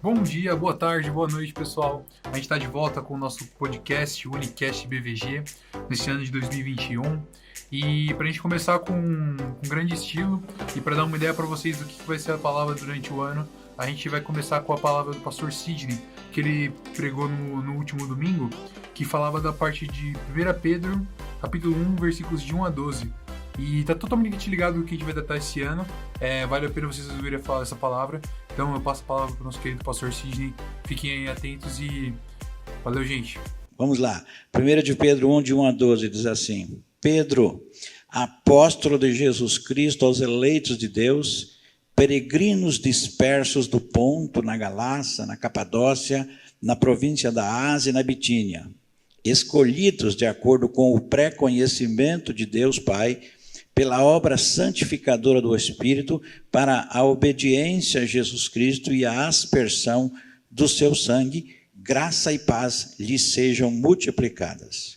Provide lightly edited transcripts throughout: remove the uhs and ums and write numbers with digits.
Bom dia, boa tarde, boa noite, pessoal. A gente está de volta com o nosso podcast, o Unicast BVG, nesse ano de 2021. E para a gente começar com um grande estilo e para dar uma ideia para vocês do que vai ser a palavra durante o ano, a gente vai começar com a palavra do pastor Sidney, que ele pregou no último domingo, que falava da parte de 1 Pedro, capítulo 1, versículos de 1 a 12. E tá totalmente ligado do que a gente vai tratar esse ano. Vale a pena vocês ouvirem falar essa palavra. Então eu passo a palavra para o nosso querido pastor Sidney. Fiquem aí atentos e valeu, gente. Vamos lá. 1 de Pedro 1, de 1 a 12, diz assim: Pedro, apóstolo de Jesus Cristo aos eleitos de Deus, peregrinos dispersos do Ponto, na Galácia, na Capadócia, na província da Ásia e na Bitínia, escolhidos de acordo com o pré-conhecimento de Deus Pai, pela obra santificadora do Espírito, para a obediência a Jesus Cristo e a aspersão do seu sangue, graça e paz lhes sejam multiplicadas.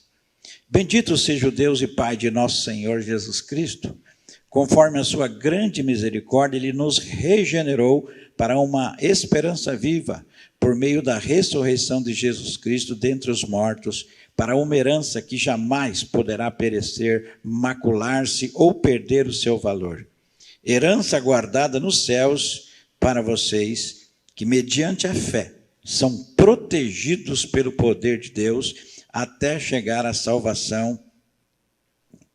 Bendito seja o Deus e Pai de nosso Senhor Jesus Cristo. Conforme a sua grande misericórdia, Ele nos regenerou para uma esperança viva, por meio da ressurreição de Jesus Cristo dentre os mortos, para uma herança que jamais poderá perecer, macular-se ou perder o seu valor. Herança guardada nos céus para vocês, que mediante a fé são protegidos pelo poder de Deus até chegar à salvação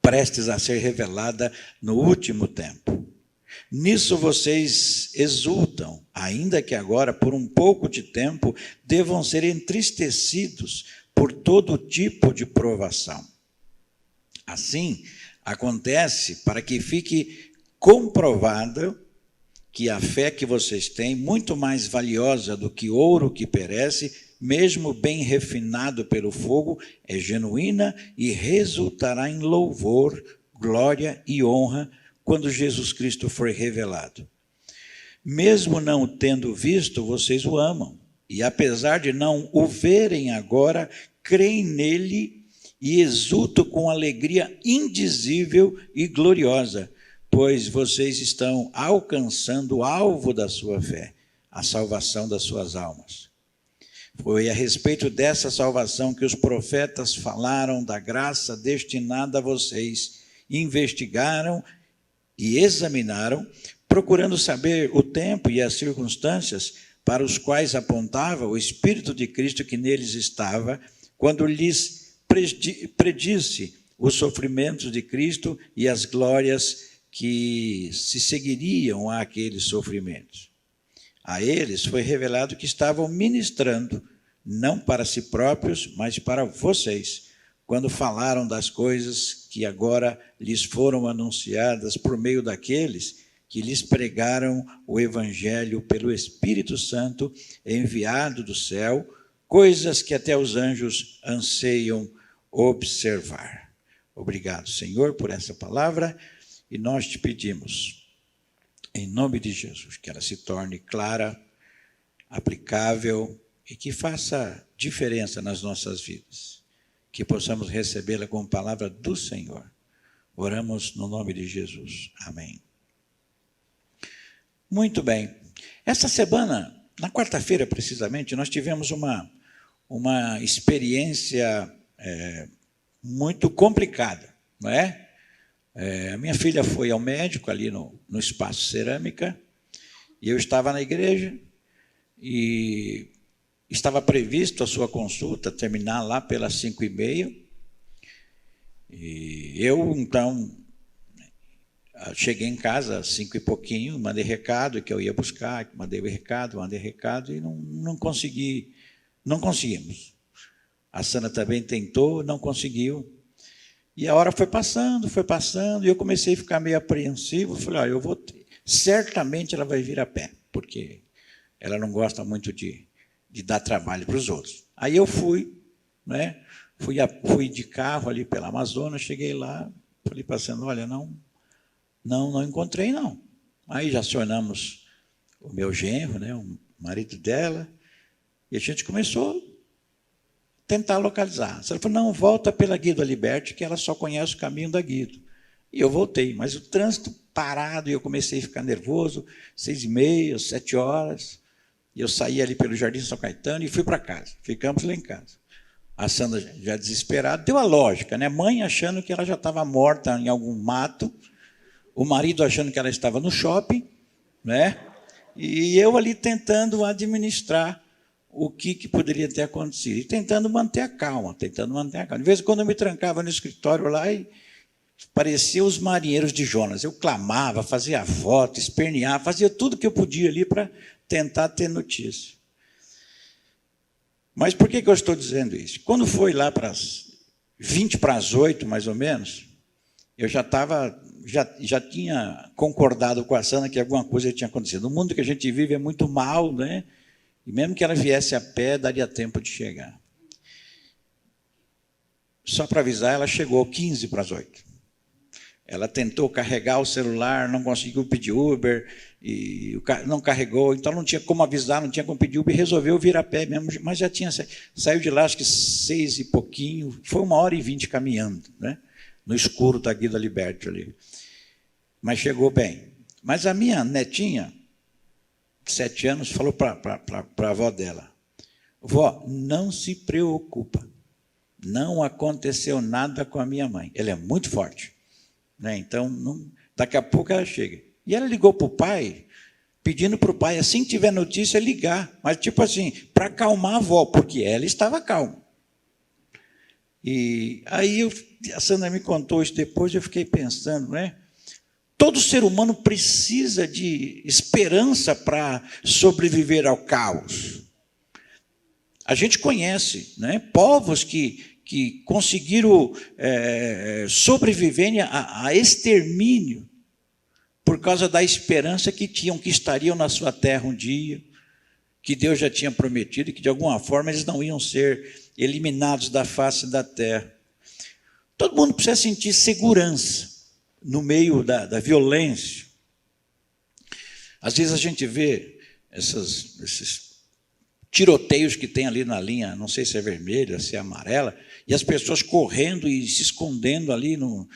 prestes a ser revelada no último tempo. Nisso vocês exultam, ainda que agora, por um pouco de tempo, devam ser entristecidos por todo tipo de provação. Assim, acontece para que fique comprovado que a fé que vocês têm, muito mais valiosa do que ouro que perece, mesmo bem refinado pelo fogo, é genuína e resultará em louvor, glória e honra quando Jesus Cristo for revelado. Mesmo não o tendo visto, vocês o amam. E apesar de não o verem agora, creem nele e exultam com alegria indizível e gloriosa, pois vocês estão alcançando o alvo da sua fé, a salvação das suas almas. Foi a respeito dessa salvação que os profetas falaram da graça destinada a vocês, investigaram e examinaram, procurando saber o tempo e as circunstâncias para os quais apontava o Espírito de Cristo que neles estava, quando lhes predisse os sofrimentos de Cristo e as glórias que se seguiriam àqueles sofrimentos. A eles foi revelado que estavam ministrando, não para si próprios, mas para vocês, quando falaram das coisas que agora lhes foram anunciadas por meio daqueles que lhes pregaram o Evangelho pelo Espírito Santo enviado do céu, coisas que até os anjos anseiam observar. Obrigado, Senhor, por essa palavra, e nós te pedimos, em nome de Jesus, que ela se torne clara, aplicável e que faça diferença nas nossas vidas, que possamos recebê-la como palavra do Senhor. Oramos no nome de Jesus. Amém. Muito bem. Essa semana, na quarta-feira precisamente, nós tivemos uma experiência muito complicada, não é? A minha filha foi ao médico ali no Espaço Cerâmica, e eu estava na igreja, e estava previsto a sua consulta terminar lá pelas 5h30, e eu, então, cheguei em casa às 5 e pouquinho, mandei recado que eu ia buscar, mandei recado e não conseguimos. A Sana também tentou, não conseguiu. E a hora foi passando, e eu comecei a ficar meio apreensivo. Falei, eu vou certamente ela vai vir a pé, porque ela não gosta muito de dar trabalho para os outros. Aí eu fui, né? Fui de carro ali pela Amazonas, cheguei lá, falei para a Sana, olha, não encontrei, não. Aí já acionamos o meu genro, né, o marido dela, e a gente começou a tentar localizar. Ela falou, não, volta pela Guido Aliberti, que ela só conhece o caminho da Guido. E eu voltei, mas o trânsito parado, e eu comecei a ficar nervoso, 6h30, 7 horas, E eu saí ali pelo Jardim São Caetano e fui para casa. Ficamos lá em casa. A Sandra, já desesperada, deu a lógica, né? Mãe achando que ela já estava morta em algum mato, o marido achando que ela estava no shopping, né? E eu ali tentando administrar o que poderia ter acontecido. E tentando manter a calma, De vez em quando eu me trancava no escritório lá e parecia os marinheiros de Jonas. Eu clamava, fazia voto, esperneava, fazia tudo que eu podia ali para tentar ter notícia. Mas por que eu estou dizendo isso? Quando foi lá para as 20 para as 8, mais ou menos, eu já tinha concordado com a Sandra que alguma coisa tinha acontecido. O mundo que a gente vive é muito mal, né? E mesmo que ela viesse a pé, daria tempo de chegar. Só para avisar, ela chegou 15 para as 8. Ela tentou carregar o celular, não conseguiu pedir Uber, e não carregou, então não tinha como avisar, não tinha como pedir Uber, e resolveu vir a pé mesmo, mas já tinha saiu de lá, acho que 6 e pouquinho, foi 1h20 caminhando, né? No escuro da Guida Liberty ali. Mas chegou bem. Mas a minha netinha, de 7 anos, falou para a avó dela: vó, não se preocupa, não aconteceu nada com a minha mãe, ela é muito forte. Né? Então, daqui a pouco ela chega. E ela ligou para o pai, pedindo para o pai, assim que tiver notícia, ligar. Mas, tipo assim, para acalmar a avó, porque ela estava calma. E aí a Sandra me contou isso depois, eu fiquei pensando, né? Todo ser humano precisa de esperança para sobreviver ao caos. A gente conhece, né? Povos que conseguiram sobreviver a extermínio por causa da esperança que tinham, que estariam na sua terra um dia, que Deus já tinha prometido, e que de alguma forma eles não iam ser eliminados da face da terra. Todo mundo precisa sentir segurança no meio da violência. Às vezes a gente vê esses tiroteios que tem ali na linha, não sei se é vermelha, se é amarela, e as pessoas correndo e se escondendo ali no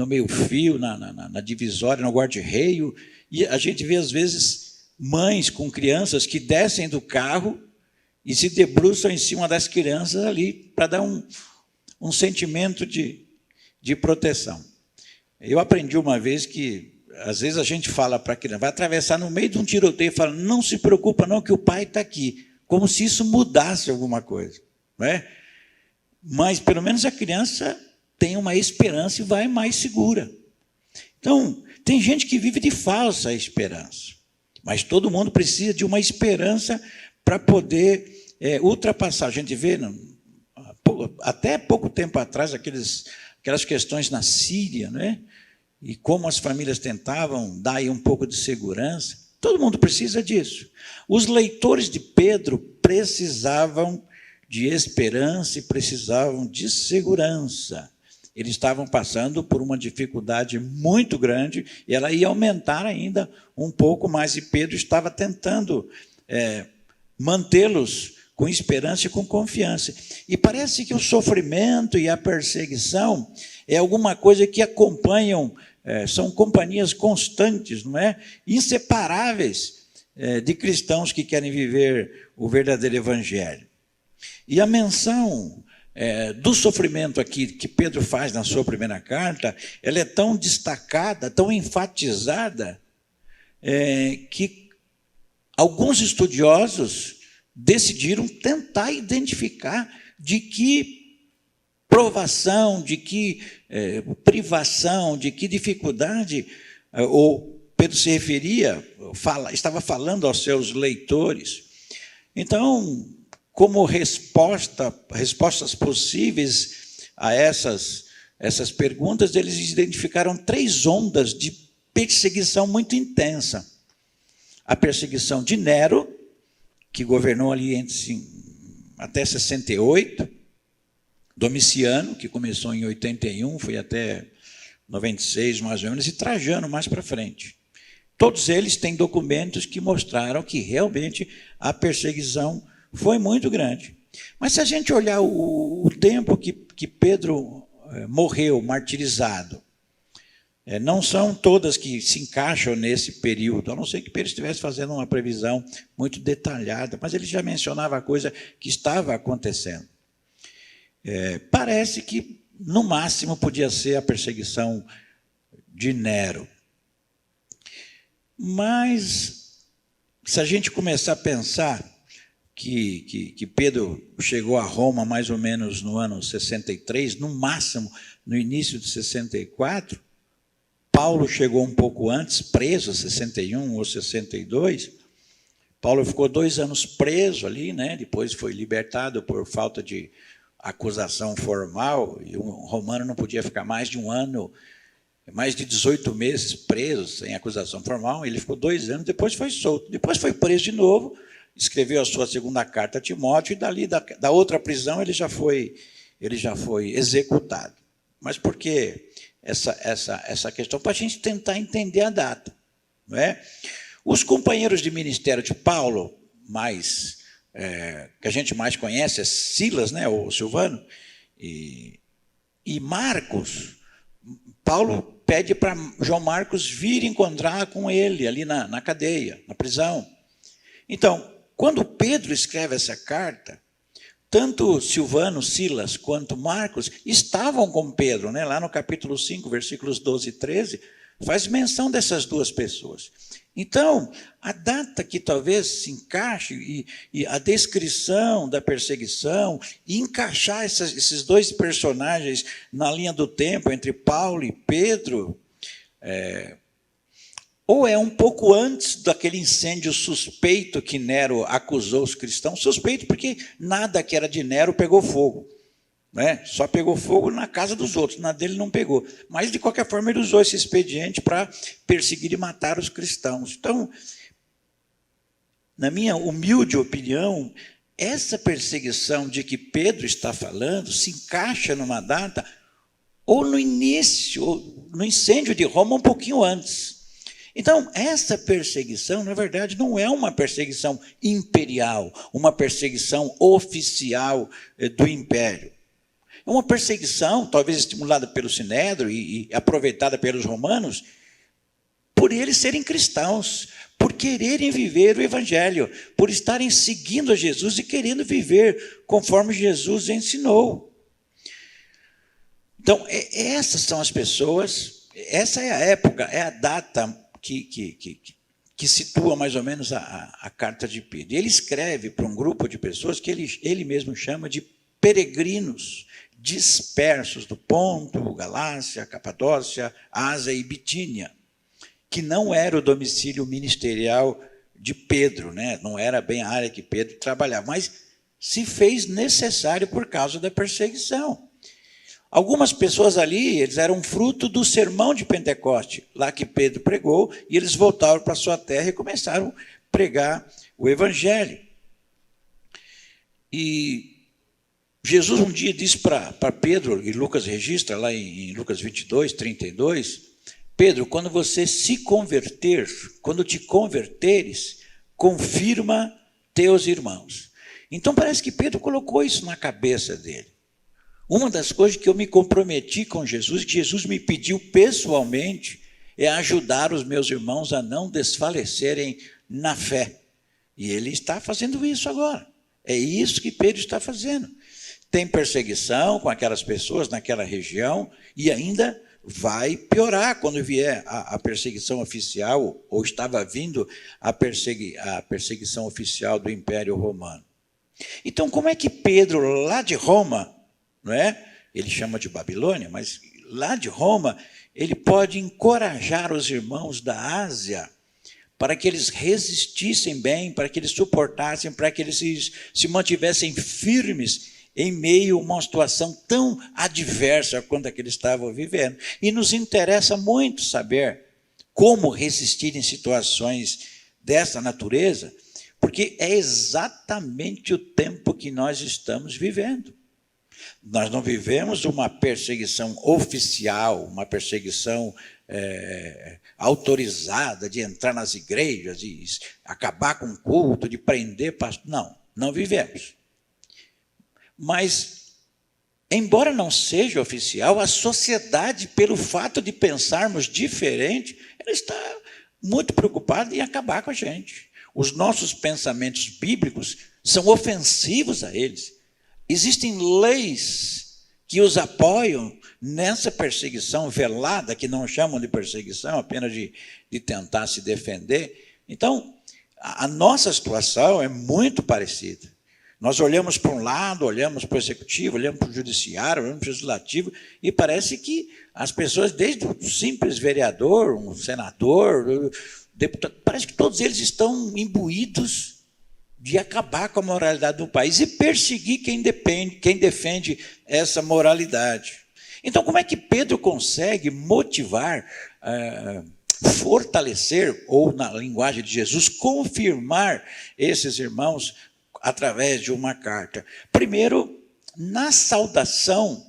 meio-fio, na divisória, no guarda-reio, e a gente vê, às vezes, mães com crianças que descem do carro e se debruçam em cima das crianças ali para dar um sentimento de proteção. Eu aprendi uma vez que, às vezes, a gente fala para a criança, vai atravessar no meio de um tiroteio e fala, não se preocupa não, que o pai está aqui, como se isso mudasse alguma coisa, não é? Mas, pelo menos, a criança tem uma esperança e vai mais segura. Então, tem gente que vive de falsa esperança, mas todo mundo precisa de uma esperança para poder ultrapassar. A gente vê, até pouco tempo atrás, aquelas questões na Síria, né? E como as famílias tentavam dar aí um pouco de segurança. Todo mundo precisa disso. Os leitores de Pedro precisavam de esperança e precisavam de segurança. Eles estavam passando por uma dificuldade muito grande e ela ia aumentar ainda um pouco mais. E Pedro estava tentando mantê-los com esperança e com confiança. E parece que o sofrimento e a perseguição é alguma coisa que acompanham, são companhias constantes, não é? Inseparáveis de cristãos que querem viver o verdadeiro evangelho. E a menção do sofrimento aqui que Pedro faz na sua primeira carta, ela é tão destacada, tão enfatizada, que alguns estudiosos decidiram tentar identificar de que provação, de que privação, de que dificuldade ou Pedro se referia, estava falando aos seus leitores. Então, como respostas possíveis a essas perguntas, eles identificaram 3 ondas de perseguição muito intensa. A perseguição de Nero, que governou ali até 68, Domiciano, que começou em 81, foi até 96, mais ou menos, e Trajano, mais para frente. Todos eles têm documentos que mostraram que realmente a perseguição foi muito grande. Mas se a gente olhar o tempo que Pedro morreu martirizado, Não são todas que se encaixam nesse período, a não ser que Pedro estivesse fazendo uma previsão muito detalhada, mas ele já mencionava a coisa que estava acontecendo. Parece que, no máximo, podia ser a perseguição de Nero. Mas, se a gente começar a pensar que Pedro chegou a Roma mais ou menos no ano 63, no máximo no início de 64, Paulo chegou um pouco antes, preso, 61 ou 62. Paulo ficou 2 anos preso ali, né? Depois foi libertado por falta de acusação formal, e um romano não podia ficar mais de 1 ano, mais de 18 meses preso, sem acusação formal. Ele ficou 2 anos, depois foi solto. Depois foi preso de novo, escreveu a sua segunda carta a Timóteo, e dali, da outra prisão, ele já foi executado. Mas por que essa questão? Para a gente tentar entender a data. Não é? Os companheiros de ministério de Paulo, que a gente mais conhece, é Silas, né, ou Silvano, e Marcos. Paulo pede para João Marcos vir encontrar com ele ali na cadeia, na prisão. Então, quando Pedro escreve essa carta, tanto Silvano, Silas, quanto Marcos estavam com Pedro, né? Lá no capítulo 5, versículos 12 e 13, faz menção dessas 2 pessoas. Então, a data que talvez se encaixe, e a descrição da perseguição, e encaixar esses 2 personagens na linha do tempo, entre Paulo e Pedro, ou é um pouco antes daquele incêndio suspeito que Nero acusou os cristãos, suspeito porque nada que era de Nero pegou fogo, né? Só pegou fogo na casa dos outros, na dele não pegou. Mas, de qualquer forma, ele usou esse expediente para perseguir e matar os cristãos. Então, na minha humilde opinião, essa perseguição de que Pedro está falando se encaixa numa data, ou no início, ou no incêndio de Roma, um pouquinho antes. Então, essa perseguição, na verdade, não é uma perseguição imperial, uma perseguição oficial do império. É uma perseguição, talvez estimulada pelo Sinédrio e aproveitada pelos romanos, por eles serem cristãos, por quererem viver o Evangelho, por estarem seguindo a Jesus e querendo viver conforme Jesus ensinou. Então, essas são as pessoas, essa é a época, é a data que situa mais ou menos a carta de Pedro. E ele escreve para um grupo de pessoas que ele mesmo chama de peregrinos dispersos do Ponto, Galácia, Capadócia, Ásia e Bitínia, que não era o domicílio ministerial de Pedro, né? Não era bem a área que Pedro trabalhava, mas se fez necessário por causa da perseguição. Algumas pessoas ali, eles eram fruto do sermão de Pentecoste, lá que Pedro pregou, e eles voltaram para a sua terra e começaram a pregar o Evangelho. E Jesus um dia disse para Pedro, e Lucas registra lá em Lucas 22, 32, Pedro, quando você se converter, quando te converteres, confirma teus irmãos. Então parece que Pedro colocou isso na cabeça dele. Uma das coisas que eu me comprometi com Jesus, que Jesus me pediu pessoalmente, é ajudar os meus irmãos a não desfalecerem na fé. E ele está fazendo isso agora. É isso que Pedro está fazendo. Tem perseguição com aquelas pessoas naquela região e ainda vai piorar quando vier a perseguição oficial, ou estava vindo a perseguição oficial do Império Romano. Então, como é que Pedro, lá de Roma, não é? Ele chama de Babilônia, mas lá de Roma, ele pode encorajar os irmãos da Ásia para que eles resistissem bem, para que eles suportassem, para que eles se mantivessem firmes em meio a uma situação tão adversa quanto a que eles estavam vivendo. E nos interessa muito saber como resistir em situações dessa natureza, porque é exatamente o tempo que nós estamos vivendo. Nós não vivemos uma perseguição oficial, uma perseguição autorizada de entrar nas igrejas, de acabar com o culto, de prender pastor. Não vivemos. Mas embora não seja oficial, a sociedade, pelo fato de pensarmos diferente, ela está muito preocupada em acabar com a gente. Os nossos pensamentos bíblicos são ofensivos a eles. Existem leis que os apoiam nessa perseguição velada, que não chamam de perseguição, apenas de tentar se defender. Então, a nossa situação é muito parecida. Nós olhamos para um lado, olhamos para o executivo, olhamos para o judiciário, olhamos para o legislativo, e parece que as pessoas, desde o simples vereador, um senador, deputado, parece que todos eles estão imbuídos de acabar com a moralidade do país e perseguir quem defende essa moralidade. Então, como é que Pedro consegue motivar, fortalecer, ou na linguagem de Jesus, confirmar esses irmãos através de uma carta? Primeiro, na saudação,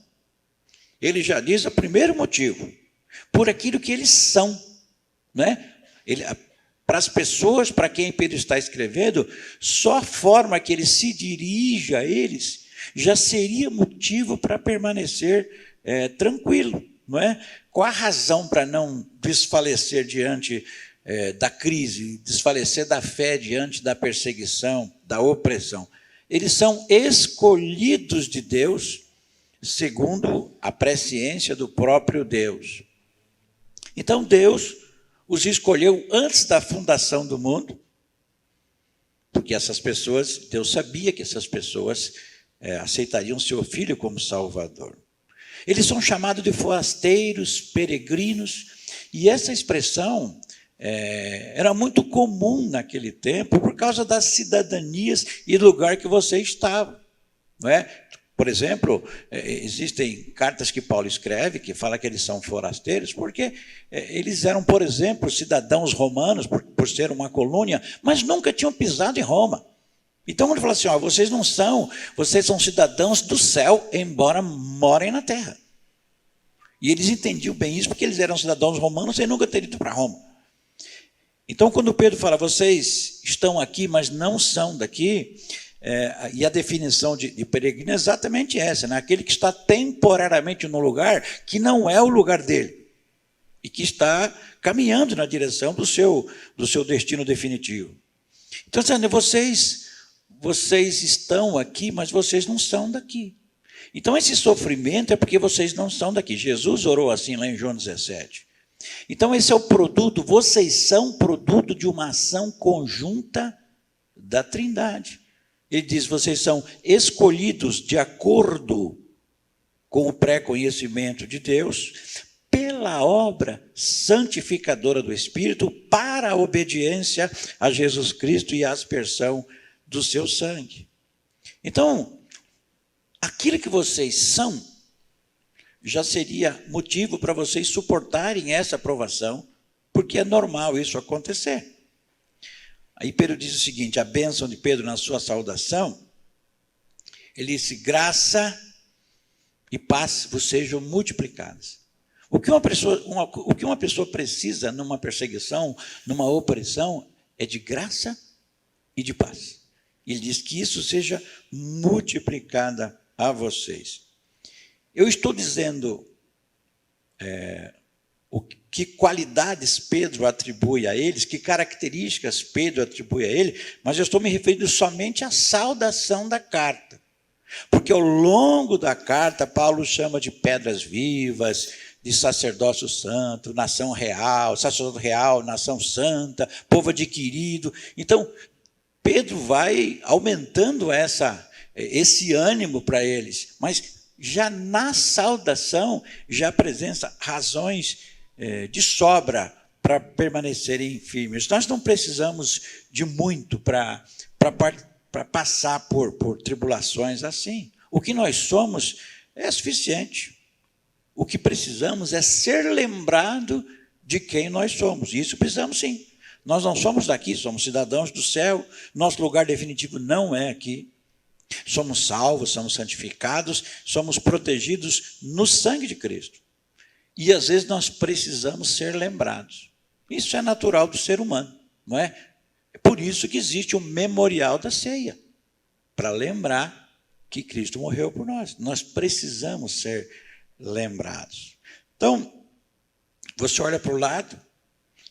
ele já diz o primeiro motivo, por aquilo que eles são, né? Para as pessoas para quem Pedro está escrevendo, só a forma que ele se dirige a eles já seria motivo para permanecer tranquilo, não é? Qual a razão para não desfalecer diante da crise, desfalecer da fé diante da perseguição, da opressão? Eles são escolhidos de Deus, segundo a presciência do próprio Deus. Então, Deus os escolheu antes da fundação do mundo, porque essas pessoas, Deus sabia que essas pessoas aceitariam seu Filho como Salvador. Eles são chamados de forasteiros, peregrinos, e essa expressão era muito comum naquele tempo por causa das cidadanias e do lugar que você estava, não é? Por exemplo, existem cartas que Paulo escreve que fala que eles são forasteiros porque eles eram, por exemplo, cidadãos romanos por ser uma colônia, mas nunca tinham pisado em Roma. Então ele fala assim, vocês são cidadãos do céu, embora morem na terra. E eles entendiam bem isso porque eles eram cidadãos romanos sem nunca ter ido para Roma. Então quando Pedro fala, vocês estão aqui, mas não são daqui, e a definição de peregrino é exatamente essa, né? Aquele que está temporariamente no lugar que não é o lugar dele e que está caminhando na direção do seu destino definitivo. Então, vocês estão aqui, mas vocês não são daqui. Então, esse sofrimento é porque vocês não são daqui. Jesus orou assim lá em João 17. Então, esse é o produto, vocês são produto de uma ação conjunta da Trindade. Ele diz, vocês são escolhidos de acordo com o pré-conhecimento de Deus, pela obra santificadora do Espírito, para a obediência a Jesus Cristo e a aspersão do seu sangue. Então, aquilo que vocês são, já seria motivo para vocês suportarem essa provação, porque é normal isso acontecer. Aí Pedro diz o seguinte, a bênção de Pedro na sua saudação, ele disse, graça e paz vos sejam multiplicadas. O que uma pessoa precisa numa perseguição, numa opressão, é de graça e de paz. Ele diz que isso seja multiplicada a vocês. Eu estou dizendo que qualidades Pedro atribui a eles, que características Pedro atribui a ele, mas eu estou me referindo somente à saudação da carta. Porque ao longo da carta, Paulo chama de pedras vivas, de sacerdócio santo, nação real, sacerdote real, nação santa, povo adquirido. Então, Pedro vai aumentando esse ânimo para eles, mas já na saudação já apresenta razões de sobra para permanecerem firmes. Nós não precisamos de muito para passar por tribulações assim. O que nós somos é suficiente. O que precisamos é ser lembrado de quem nós somos. E isso precisamos sim. Nós não somos daqui, somos cidadãos do céu. Nosso lugar definitivo não é aqui. Somos salvos, somos santificados, somos protegidos no sangue de Cristo. E às vezes nós precisamos ser lembrados. Isso é natural do ser humano, não é? É por isso que existe o memorial da ceia, para lembrar que Cristo morreu por nós. Nós precisamos ser lembrados. Então, você olha para o lado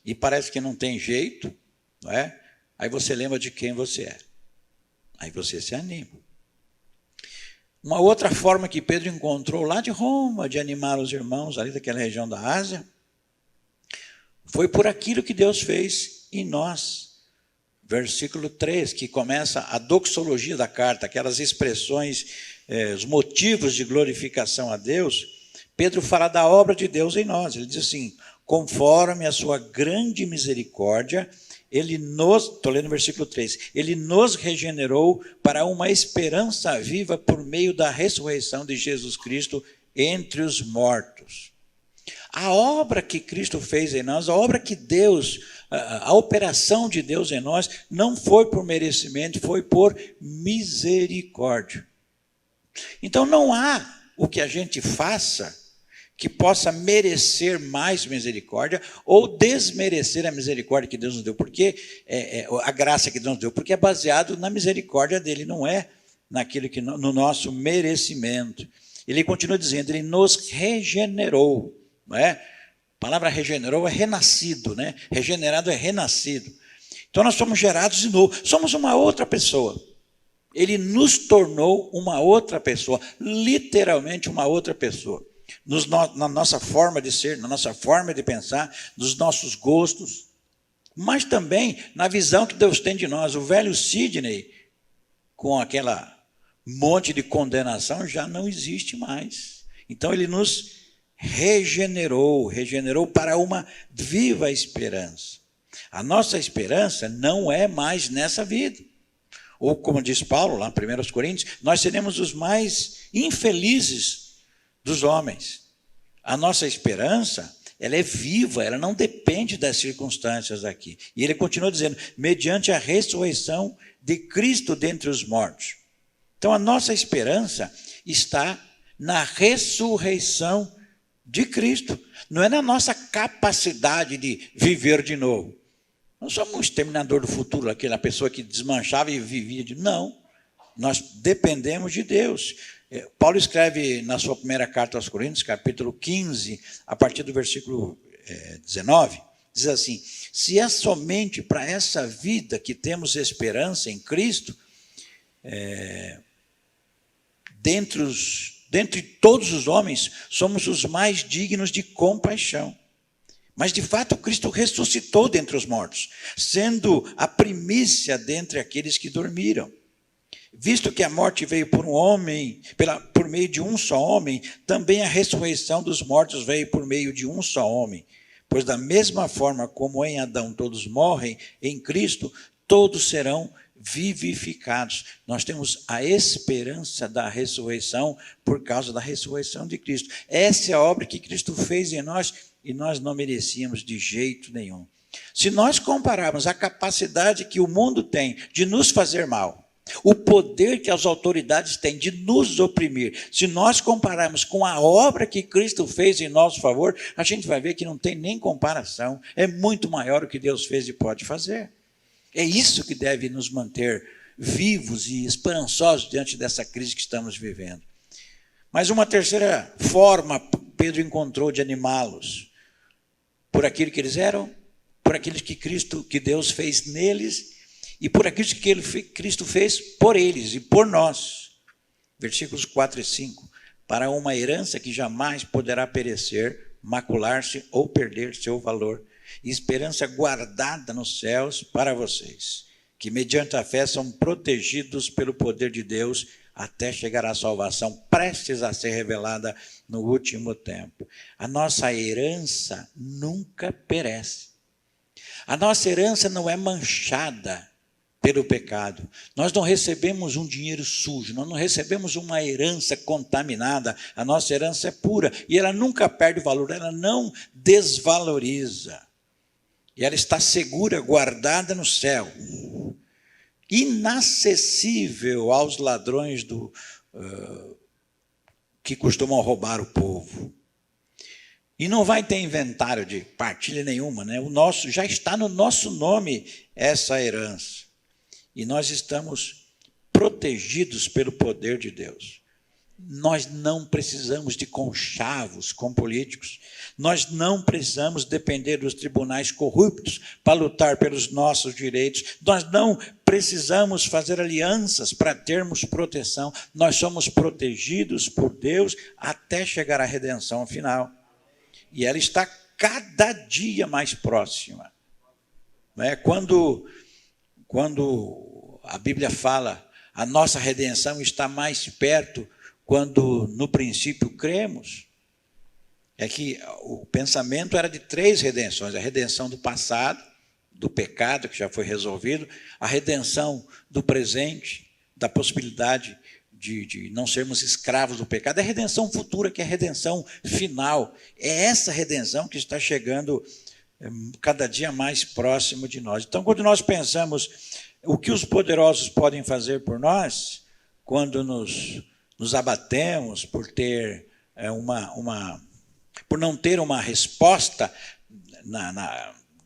e parece que não tem jeito, não é? Aí você lembra de quem você é. Aí você se anima. Uma outra forma que Pedro encontrou lá de Roma, de animar os irmãos ali daquela região da Ásia, foi por aquilo que Deus fez em nós. Versículo 3, que começa a doxologia da carta, aquelas expressões, os motivos de glorificação a Deus. Pedro fala da obra de Deus em nós. Ele diz assim: conforme a sua grande misericórdia, ele nos, estou lendo o versículo 3, ele nos regenerou para uma esperança viva por meio da ressurreição de Jesus Cristo entre os mortos. A obra que Cristo fez em nós, a obra que Deus, a operação de Deus em nós, não foi por merecimento, foi por misericórdia. Então não há o que a gente faça que possa merecer mais misericórdia ou desmerecer a misericórdia que Deus nos deu, porque a graça que Deus nos deu, porque é baseado na misericórdia dele, não é naquilo que no nosso merecimento. Ele continua dizendo, ele nos regenerou, não é? A palavra regenerou é renascido, né? Regenerado é renascido. Então nós somos gerados de novo, somos uma outra pessoa. Ele nos tornou uma outra pessoa, literalmente uma outra pessoa. Na nossa forma de ser, na nossa forma de pensar, nos nossos gostos, mas também na visão que Deus tem de nós. O velho Sidney, com aquela monte de condenação, já não existe mais. Então ele nos regenerou para uma viva esperança. A nossa esperança não é mais nessa vida. Ou como diz Paulo lá em 1 Coríntios, nós seremos os mais infelizes dos homens. A nossa esperança, ela é viva, ela não depende das circunstâncias aqui. E ele continua dizendo, mediante a ressurreição de Cristo dentre os mortos. Então a nossa esperança está na ressurreição de Cristo. Não é na nossa capacidade de viver de novo. Não somos um exterminador do futuro, aquela pessoa que desmanchava e vivia de... Não, nós dependemos de Deus. Paulo escreve na sua primeira carta aos Coríntios, capítulo 15, a partir do versículo 19, diz assim, se é somente para essa vida que temos esperança em Cristo, dentre todos os homens, somos os mais dignos de compaixão. Mas, de fato, Cristo ressuscitou dentre os mortos, sendo a primícia dentre aqueles que dormiram. Visto que a morte veio por um homem, por meio de um só homem, também a ressurreição dos mortos veio por meio de um só homem. Pois da mesma forma como em Adão todos morrem, em Cristo todos serão vivificados. Nós temos a esperança da ressurreição por causa da ressurreição de Cristo. Essa é a obra que Cristo fez em nós e nós não merecíamos de jeito nenhum. Se nós compararmos a capacidade que o mundo tem de nos fazer mal, o poder que as autoridades têm de nos oprimir, se nós compararmos com a obra que Cristo fez em nosso favor, a gente vai ver que não tem nem comparação. É muito maior o que Deus fez e pode fazer. É isso que deve nos manter vivos e esperançosos diante dessa crise que estamos vivendo. Mas uma terceira forma Pedro encontrou de animá-los, por aquilo que eles eram, por aquilo que Deus fez neles, e por aquilo que Cristo fez por eles e por nós. Versículos 4 e 5. Para uma herança que jamais poderá perecer, macular-se ou perder seu valor. E esperança guardada nos céus para vocês, que mediante a fé são protegidos pelo poder de Deus até chegar à salvação, prestes a ser revelada no último tempo. A nossa herança nunca perece. A nossa herança não é manchada pelo pecado. Nós não recebemos um dinheiro sujo, nós não recebemos uma herança contaminada. A nossa herança é pura e ela nunca perde valor, ela não desvaloriza. E ela está segura, guardada no céu, inacessível aos ladrões que costumam roubar o povo. E não vai ter inventário de partilha nenhuma, né? O nosso, já está no nosso nome essa herança. E nós estamos protegidos pelo poder de Deus. Nós não precisamos de conchavos com políticos. Nós não precisamos depender dos tribunais corruptos para lutar pelos nossos direitos. Nós não precisamos fazer alianças para termos proteção. Nós somos protegidos por Deus até chegar à redenção final. E ela está cada dia mais próxima. Quando a Bíblia fala, a nossa redenção está mais perto, quando no princípio cremos, é que o pensamento era de 3 redenções: a redenção do passado, do pecado que já foi resolvido, a redenção do presente, da possibilidade de não sermos escravos do pecado, a redenção futura, que é a redenção final. É essa redenção que está chegando cada dia mais próximo de nós. Então, quando nós pensamos o que os poderosos podem fazer por nós, quando nos abatemos por ter por não ter uma resposta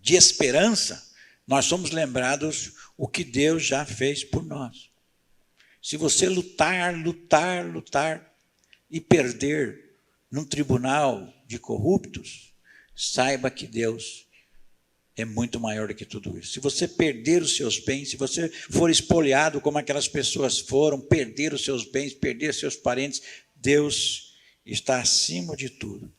de esperança, nós somos lembrados o que Deus já fez por nós. Se você lutar e perder num tribunal de corruptos, saiba que Deus é muito maior do que tudo isso. Se você perder os seus bens, se você for espoliado como aquelas pessoas foram, perder os seus bens, perder seus parentes, Deus está acima de tudo.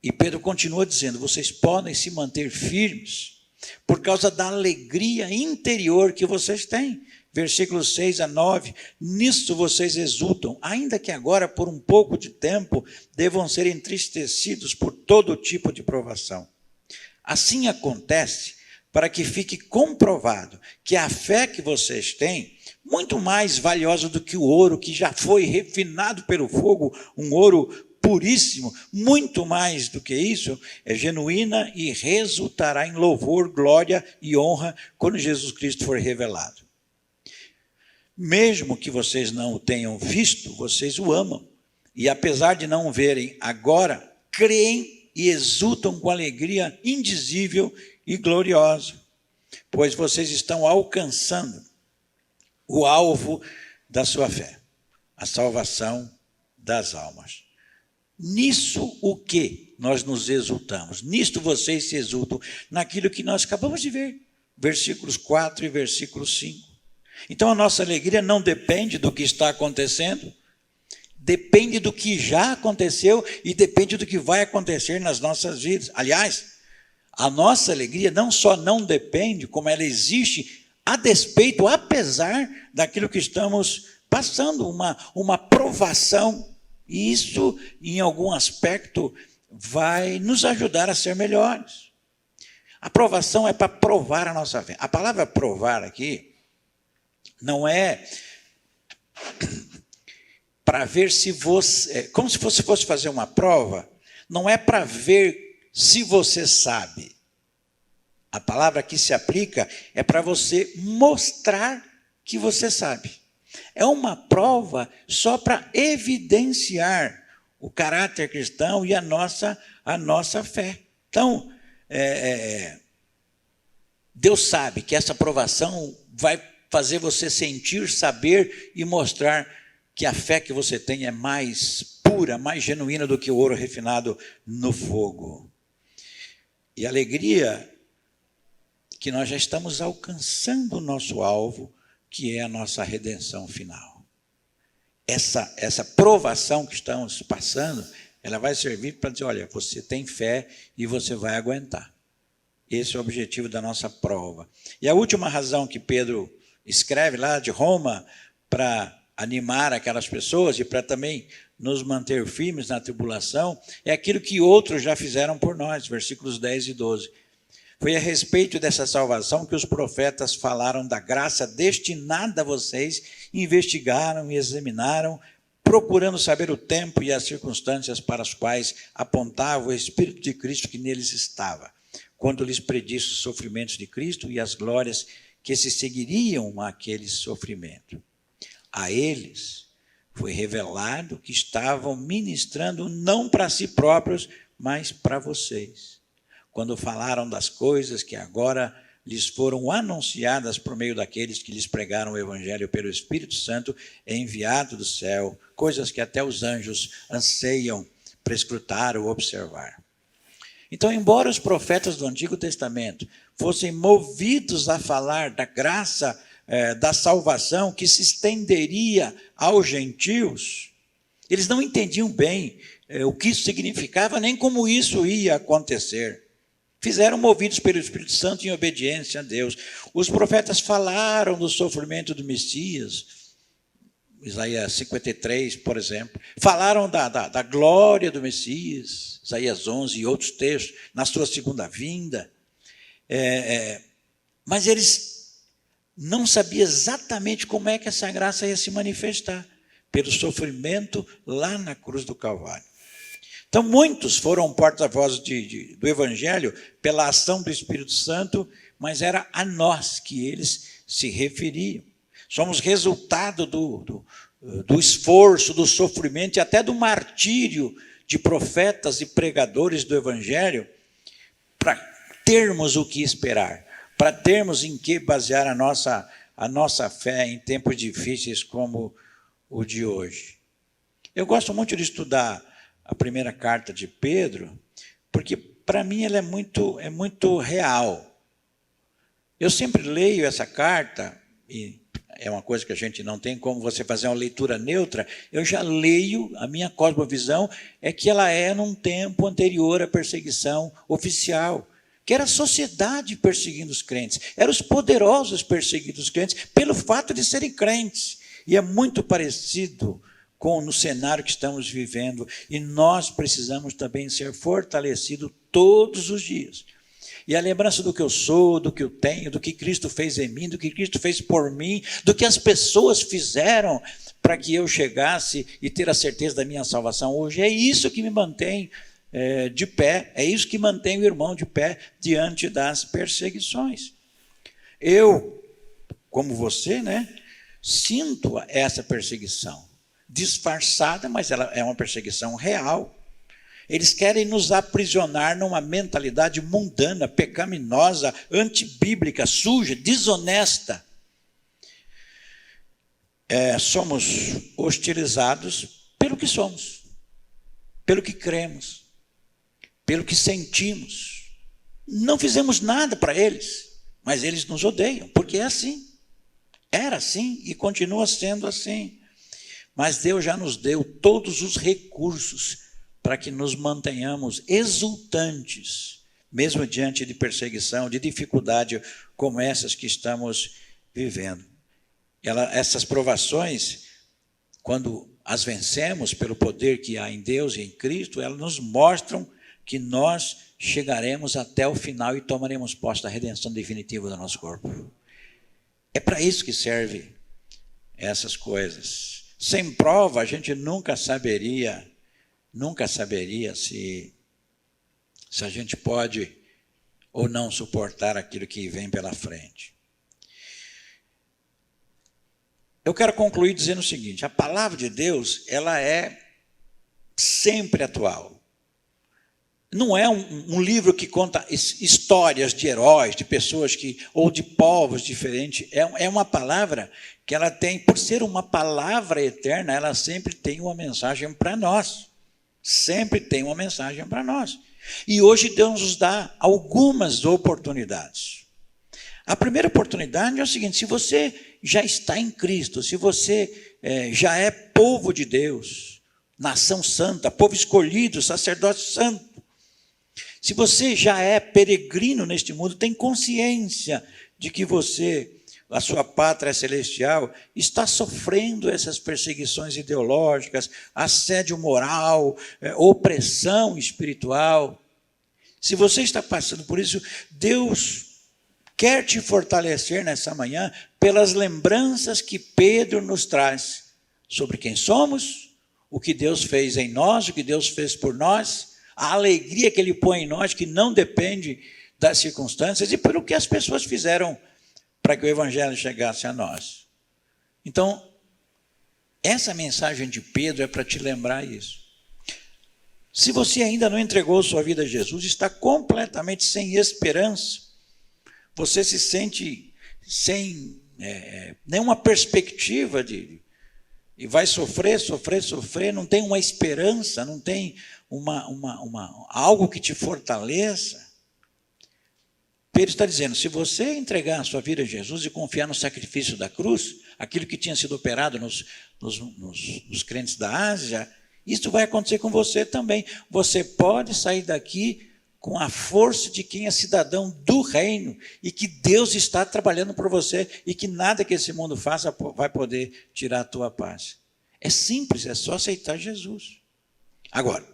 E Pedro continua dizendo, vocês podem se manter firmes por causa da alegria interior que vocês têm. Versículos 6 a 9, nisso vocês exultam, ainda que agora por um pouco de tempo devam ser entristecidos por todo tipo de provação. Assim acontece para que fique comprovado que a fé que vocês têm, muito mais valiosa do que o ouro que já foi refinado pelo fogo, um ouro puríssimo, muito mais do que isso, é genuína e resultará em louvor, glória e honra quando Jesus Cristo for revelado. Mesmo que vocês não o tenham visto, vocês o amam. E apesar de não o verem agora, creem e exultam com alegria indizível e gloriosa, pois vocês estão alcançando o alvo da sua fé, a salvação das almas. Nisso o que nós nos exultamos? Nisto vocês se exultam, naquilo que nós acabamos de ver, versículos 4 e versículo 5. Então a nossa alegria não depende do que está acontecendo, depende do que já aconteceu e depende do que vai acontecer nas nossas vidas. Aliás, a nossa alegria não só não depende, como ela existe a despeito, apesar daquilo que estamos passando, uma provação. E isso, em algum aspecto, vai nos ajudar a ser melhores. A provação é para provar a nossa fé. A palavra provar aqui não é para ver se você... Como se fosse fazer uma prova, não é para ver se você sabe. A palavra que se aplica é para você mostrar que você sabe. É uma prova só para evidenciar o caráter cristão e a nossa fé. Então, Deus sabe que essa provação vai fazer você sentir, saber e mostrar que a fé que você tem é mais pura, mais genuína do que o ouro refinado no fogo. E a alegria que nós já estamos alcançando o nosso alvo, que é a nossa redenção final. Essa provação que estamos passando, ela vai servir para dizer, olha, você tem fé e você vai aguentar. Esse é o objetivo da nossa prova. E a última razão que Pedro escreve lá de Roma para animar aquelas pessoas e para também nos manter firmes na tribulação, é aquilo que outros já fizeram por nós, versículos 10 e 12. Foi a respeito dessa salvação que os profetas falaram da graça destinada a vocês, investigaram e examinaram, procurando saber o tempo e as circunstâncias para as quais apontava o Espírito de Cristo que neles estava, quando lhes predisse os sofrimentos de Cristo e as glórias que se seguiriam àquele sofrimento. A eles foi revelado que estavam ministrando não para si próprios, mas para vocês, quando falaram das coisas que agora lhes foram anunciadas por meio daqueles que lhes pregaram o evangelho pelo Espírito Santo enviado do céu, coisas que até os anjos anseiam prescrutar ou observar. Então, embora os profetas do Antigo Testamento fossem movidos a falar da graça, da salvação que se estenderia aos gentios, eles não entendiam bem o que isso significava, nem como isso ia acontecer. Fizeram movidos pelo Espírito Santo em obediência a Deus. Os profetas falaram do sofrimento do Messias, Isaías 53, por exemplo. Falaram da glória do Messias, Isaías 11 e outros textos, na sua segunda vinda. Mas eles não sabiam exatamente como é que essa graça ia se manifestar, pelo sofrimento lá na cruz do Calvário. Então, muitos foram porta-vozes do Evangelho pela ação do Espírito Santo, mas era a nós que eles se referiam. Somos resultado do esforço, do sofrimento e até do martírio de profetas e pregadores do Evangelho, para termos o que esperar, para termos em que basear a nossa fé em tempos difíceis como o de hoje. Eu gosto muito de estudar a primeira carta de Pedro, porque para mim ela é muito real. Eu sempre leio essa carta, e é uma coisa que a gente não tem como você fazer uma leitura neutra, eu já leio, a minha cosmovisão é que ela é num tempo anterior à perseguição oficial, que era a sociedade perseguindo os crentes, eram os poderosos perseguindo os crentes, pelo fato de serem crentes, e é muito parecido no cenário que estamos vivendo, e nós precisamos também ser fortalecidos todos os dias. E a lembrança do que eu sou, do que eu tenho, do que Cristo fez em mim, do que Cristo fez por mim, do que as pessoas fizeram para que eu chegasse e ter a certeza da minha salvação hoje, é isso que me mantém de pé, é isso que mantém o irmão de pé diante das perseguições. Eu, como você, sinto essa perseguição. Disfarçada, mas ela é uma perseguição real. Eles querem nos aprisionar numa mentalidade mundana, pecaminosa, antibíblica, suja, desonesta. Somos hostilizados pelo que somos, pelo que cremos, pelo que sentimos. Não fizemos nada para eles, mas eles nos odeiam, porque é assim. Era assim e continua sendo assim. Mas Deus já nos deu todos os recursos para que nos mantenhamos exultantes, mesmo diante de perseguição, de dificuldade como essas que estamos vivendo. Essas provações, quando as vencemos pelo poder que há em Deus e em Cristo, elas nos mostram que nós chegaremos até o final e tomaremos posse da redenção definitiva do nosso corpo. É para isso que serve essas coisas. Sem prova, a gente nunca saberia se a gente pode ou não suportar aquilo que vem pela frente. Eu quero concluir dizendo o seguinte: a palavra de Deus, ela é sempre atual. Não é um livro que conta histórias de heróis, de pessoas ou de povos diferentes. É uma palavra que ela tem, por ser uma palavra eterna, ela sempre tem uma mensagem para nós. Sempre tem uma mensagem para nós. E hoje Deus nos dá algumas oportunidades. A primeira oportunidade é o seguinte: se você já está em Cristo, se você já é povo de Deus, nação santa, povo escolhido, sacerdócio santo, se você já é peregrino neste mundo, tem consciência de que a sua pátria celestial, está sofrendo essas perseguições ideológicas, assédio moral, opressão espiritual. Se você está passando por isso, Deus quer te fortalecer nessa manhã pelas lembranças que Pedro nos traz sobre quem somos, o que Deus fez em nós, o que Deus fez por nós, a alegria que Ele põe em nós, que não depende das circunstâncias, e pelo que as pessoas fizeram para que o Evangelho chegasse a nós. Então, essa mensagem de Pedro é para te lembrar isso. Se você ainda não entregou sua vida a Jesus, está completamente sem esperança, você se sente sem nenhuma perspectiva e vai sofrer, não tem uma esperança, não tem algo que te fortaleça. Pedro está dizendo, se você entregar a sua vida a Jesus e confiar no sacrifício da cruz, aquilo que tinha sido operado nos crentes da Ásia, isso vai acontecer com você também. Você pode sair daqui com a força de quem é cidadão do reino e que Deus está trabalhando por você e que nada que esse mundo faça vai poder tirar a tua paz. É simples, é só aceitar Jesus. Agora,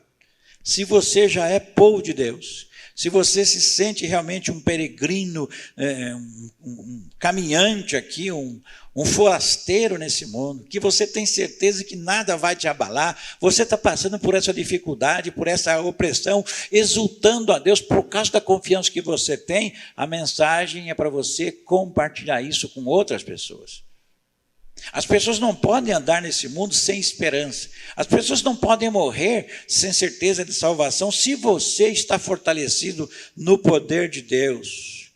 se você já é povo de Deus, se você se sente realmente um peregrino, um caminhante aqui, um forasteiro nesse mundo, que você tem certeza que nada vai te abalar, você está passando por essa dificuldade, por essa opressão, exultando a Deus por causa da confiança que você tem, a mensagem é para você compartilhar isso com outras pessoas. As pessoas não podem andar nesse mundo sem esperança. As pessoas não podem morrer sem certeza de salvação se você está fortalecido no poder de Deus.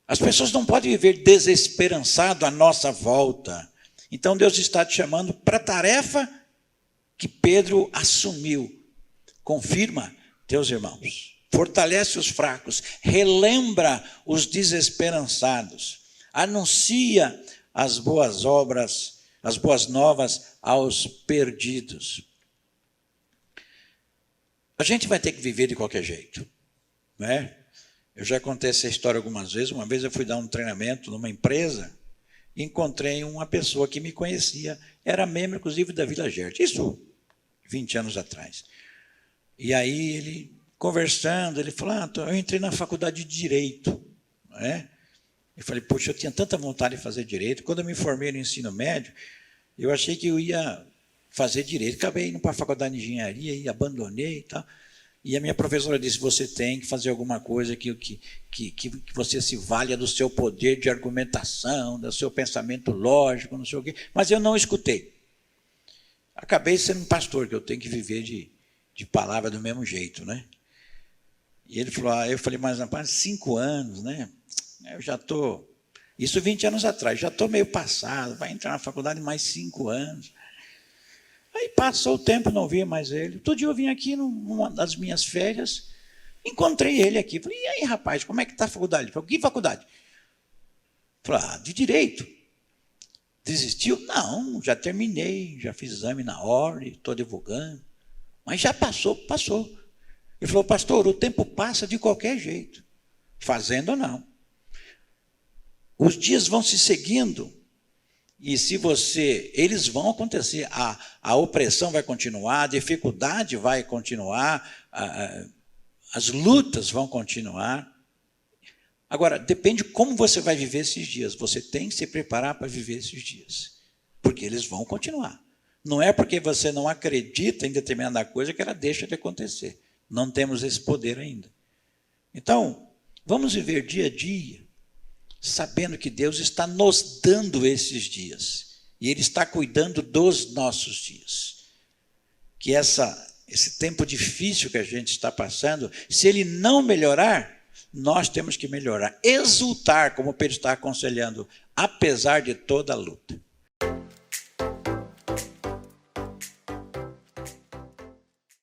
As pessoas não podem viver desesperançado à nossa volta. Então Deus está te chamando para a tarefa que Pedro assumiu. Confirma teus irmãos, fortalece os fracos, relembra os desesperançados, anuncia as boas obras, as boas novas aos perdidos. A gente vai ter que viver de qualquer jeito, não é? Eu já contei essa história algumas vezes. Uma vez eu fui dar um treinamento numa empresa e encontrei uma pessoa que me conhecia, era membro inclusive da Vila Gerte, isso 20 anos atrás. E aí ele, conversando, ele falou, eu entrei na faculdade de Direito, não é? Eu falei, poxa, eu tinha tanta vontade de fazer Direito. Quando eu me formei no ensino médio, eu achei que eu ia fazer Direito. Acabei indo para a faculdade de Engenharia e abandonei e tal. E a minha professora disse, você tem que fazer alguma coisa que você se valha do seu poder de argumentação, do seu pensamento lógico, não sei o quê. Mas eu não escutei. Acabei sendo um pastor, que eu tenho que viver de palavra do mesmo jeito, né? E ele falou, eu falei, mas rapaz, 5 anos, né? Eu já estou, isso 20 anos atrás, já estou meio passado, vai entrar na faculdade mais 5 anos. Aí passou o tempo, não via mais ele. Todo dia eu vim aqui numa das minhas férias, encontrei ele aqui. Falei, e aí, rapaz, como é que está a faculdade? Ele falou, que faculdade? Falei, de Direito. Desistiu? Não, já terminei, já fiz exame na ordem, estou divulgando. Mas já passou. Ele falou, pastor, o tempo passa de qualquer jeito, fazendo ou não. Os dias vão se seguindo e eles vão acontecer, a opressão vai continuar, a dificuldade vai continuar, as lutas vão continuar. Agora, depende como você vai viver esses dias. Você tem que se preparar para viver esses dias, porque eles vão continuar. Não é porque você não acredita em determinada coisa que ela deixa de acontecer. Não temos esse poder ainda. Então, vamos viver dia a dia, sabendo que Deus está nos dando esses dias, e Ele está cuidando dos nossos dias. Que esse tempo difícil que a gente está passando, se ele não melhorar, nós temos que melhorar, exultar, como Pedro está aconselhando, apesar de toda a luta.